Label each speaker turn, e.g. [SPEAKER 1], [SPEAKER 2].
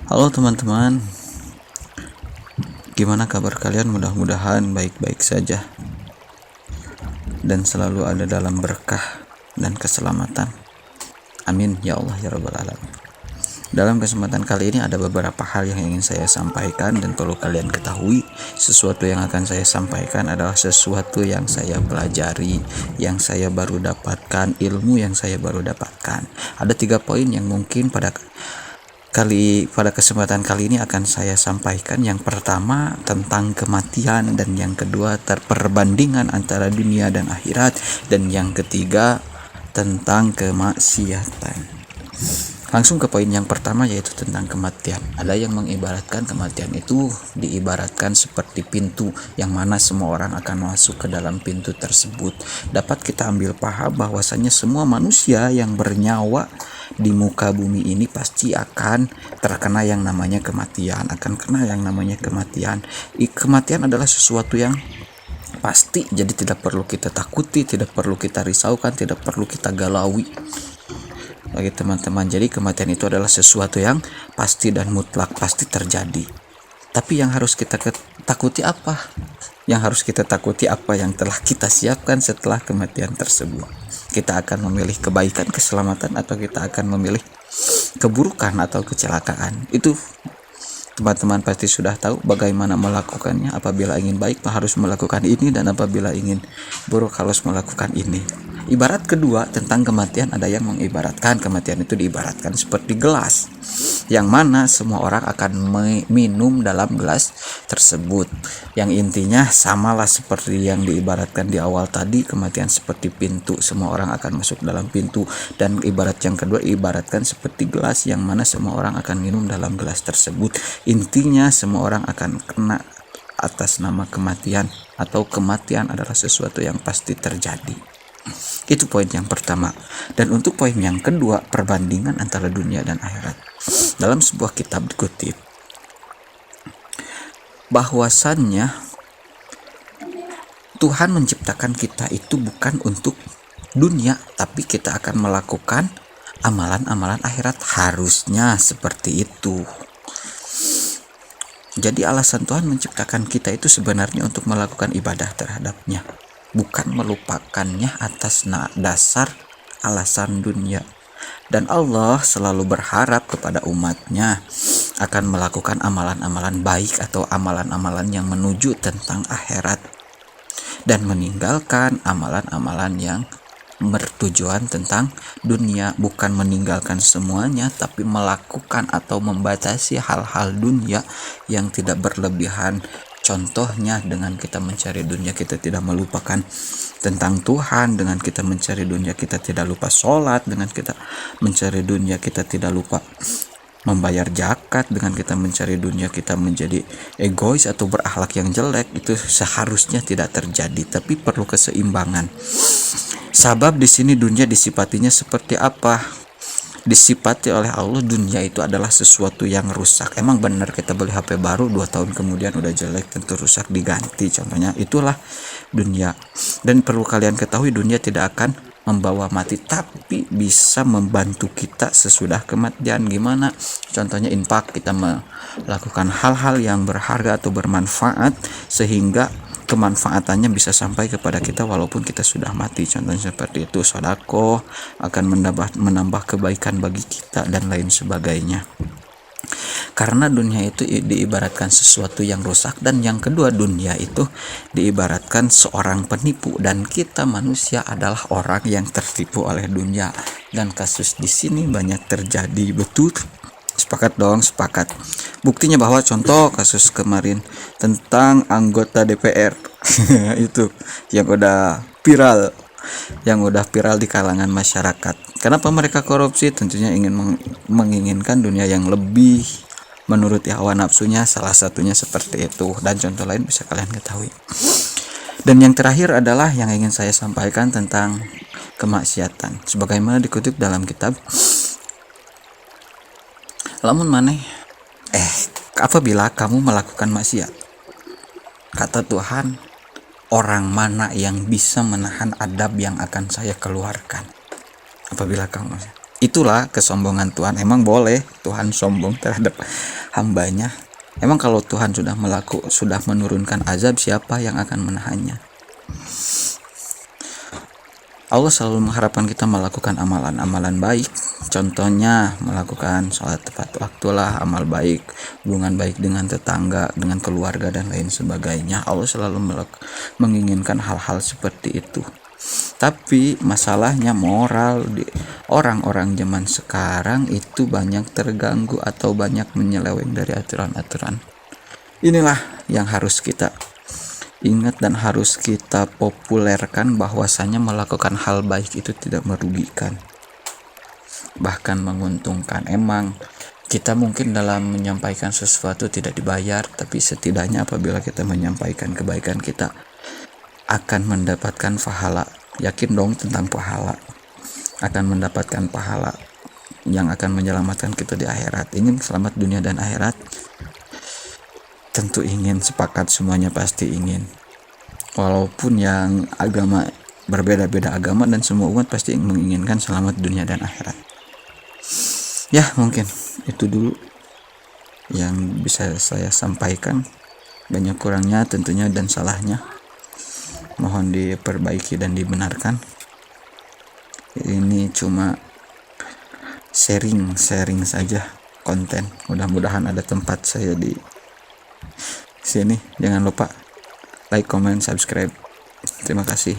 [SPEAKER 1] Halo teman-teman, gimana kabar kalian? Mudah-mudahan baik-baik saja dan selalu ada dalam berkah dan keselamatan. Amin ya Allah ya Rabbal Alamin. Dalam kesempatan kali ini ada beberapa hal yang ingin saya sampaikan dan perlu kalian ketahui. Sesuatu yang akan saya sampaikan adalah sesuatu yang saya pelajari, yang saya baru dapatkan, ilmu yang saya baru dapatkan. Ada 3 poin yang mungkin pada kesempatan kali ini akan saya sampaikan. Yang pertama tentang kematian, dan yang kedua perbandingan antara dunia dan akhirat, dan yang ketiga tentang kemaksiatan. Langsung ke poin yang pertama, yaitu tentang kematian. Ada yang mengibaratkan kematian itu diibaratkan seperti pintu, yang mana semua orang akan masuk ke dalam pintu tersebut. Dapat kita ambil paham bahwasanya semua manusia yang bernyawa di muka bumi ini pasti akan terkena yang namanya kematian, Kematian adalah sesuatu yang pasti, jadi tidak perlu kita takuti, tidak perlu kita risaukan, tidak perlu kita galaui bagi teman-teman. Jadi kematian itu adalah sesuatu yang pasti dan mutlak, pasti terjadi. Tapi yang harus kita takuti apa? Yang harus kita takuti apa yang telah kita siapkan setelah kematian tersebut. Kita akan memilih kebaikan, keselamatan, atau kita akan memilih keburukan atau kecelakaan. Itu teman-teman pasti sudah tahu bagaimana melakukannya. Apabila ingin baik harus melakukan ini, dan apabila ingin buruk harus melakukan ini. Ibarat kedua tentang kematian, ada yang mengibaratkan kematian itu diibaratkan seperti gelas, yang mana semua orang akan minum dalam gelas tersebut. Yang intinya samalah seperti yang diibaratkan di awal tadi, kematian seperti pintu, semua orang akan masuk dalam pintu. Dan ibarat yang kedua ibaratkan seperti gelas, yang mana semua orang akan minum dalam gelas tersebut. Intinya semua orang akan kena atas nama kematian, atau kematian adalah sesuatu yang pasti terjadi. Itu poin yang pertama. Dan untuk poin yang kedua, perbandingan antara dunia dan akhirat. Dalam sebuah kitab dikutip bahwasannya Tuhan menciptakan kita itu bukan untuk dunia, tapi kita akan melakukan amalan-amalan akhirat. Harusnya seperti itu. Jadi alasan Tuhan menciptakan kita itu sebenarnya untuk melakukan ibadah terhadapnya, bukan melupakannya atas dasar alasan dunia. Dan Allah selalu berharap kepada umatnya akan melakukan amalan-amalan baik atau amalan-amalan yang menuju tentang akhirat, dan meninggalkan amalan-amalan yang bertujuan tentang dunia. Bukan meninggalkan semuanya, tapi melakukan atau membatasi hal-hal dunia yang tidak berlebihan. Contohnya, dengan kita mencari dunia kita tidak melupakan tentang Tuhan. Dengan kita mencari dunia kita tidak lupa sholat. Dengan kita mencari dunia kita tidak lupa membayar zakat. Dengan kita mencari dunia kita menjadi egois atau berakhlak yang jelek. Itu seharusnya tidak terjadi, tapi perlu keseimbangan. Sebab di sini dunia disifatinya seperti apa? Disifati oleh Allah, dunia itu adalah sesuatu yang rusak. Emang benar kita beli HP baru 2 tahun kemudian udah jelek, tentu rusak, diganti. Contohnya itulah dunia. Dan perlu kalian ketahui, dunia tidak akan membawa mati, tapi bisa membantu kita sesudah kematian. Gimana? Contohnya infak, kita melakukan hal-hal yang berharga atau bermanfaat sehingga kemanfaatannya bisa sampai kepada kita walaupun kita sudah mati. Contohnya seperti itu. Sedekah akan menambah kebaikan bagi kita dan lain sebagainya. Karena dunia itu diibaratkan sesuatu yang rusak. Dan yang kedua, dunia itu diibaratkan seorang penipu, dan kita manusia adalah orang yang tertipu oleh dunia. Dan kasus di sini banyak terjadi, betul? Sepakat dong, sepakat. Buktinya bahwa contoh kasus kemarin tentang anggota DPR itu yang udah viral di kalangan masyarakat. Kenapa mereka korupsi? Tentunya ingin menginginkan dunia yang lebih menuruti hawa nafsunya, salah satunya seperti itu. Dan contoh lain bisa kalian ketahui. Dan yang terakhir adalah yang ingin saya sampaikan tentang kemaksiatan. Sebagaimana dikutip dalam kitab, lamun maneh apabila kamu melakukan maksiat, kata Tuhan, orang mana yang bisa menahan adab yang akan saya keluarkan apabila kamu maksiat? Itulah kesombongan Tuhan. Emang boleh Tuhan sombong terhadap hambanya? Emang kalau Tuhan sudah menurunkan azab, siapa yang akan menahannya? Allah selalu mengharapkan kita melakukan amalan-amalan baik. Contohnya melakukan sholat tepat waktulah, amal baik, hubungan baik dengan tetangga, dengan keluarga dan lain sebagainya. Allah selalu menginginkan hal-hal seperti itu. Tapi masalahnya moral di orang-orang zaman sekarang itu banyak terganggu atau banyak menyeleweng dari aturan-aturan. Inilah yang harus kita ingat dan harus kita populerkan, bahwasanya melakukan hal baik itu tidak merugikan, bahkan menguntungkan. Emang kita mungkin dalam menyampaikan sesuatu tidak dibayar, tapi setidaknya apabila kita menyampaikan kebaikan, kita akan mendapatkan pahala. Yakin dong tentang pahala, akan mendapatkan pahala yang akan menyelamatkan kita di akhirat. Ingin selamat dunia dan akhirat? Tentu ingin, sepakat semuanya pasti ingin. Walaupun yang agama berbeda-beda agama, dan semua umat pasti menginginkan selamat dunia dan akhirat. Ya, mungkin itu dulu yang bisa saya sampaikan. Banyak kurangnya tentunya dan salahnya, mohon diperbaiki dan dibenarkan. Ini cuma sharing saja konten. Mudah-mudahan ada tempat saya di sini. Jangan lupa like, comment, subscribe. Terima kasih.